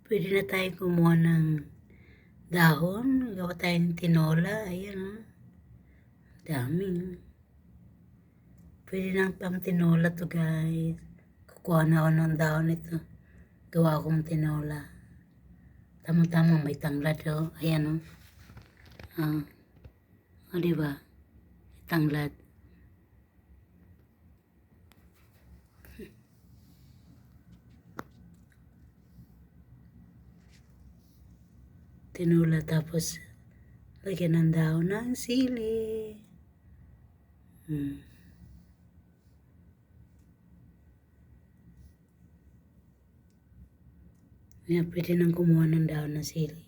Pwede na tayong kumuha ng dahon. Gawa tayo ng tinola. Ayan, oh. Dami. Pwede na pang tinola to, guys. Kukuha na ako ng dahon ito. Gawa akong tinola. Tama-tama, may tanglad, oh. Ayan, oh. Diba? Tanglad. Tinola, tapos lagyan ng dahon ng sili. Ayan, pwede nang kumuha ng dahon ng sili.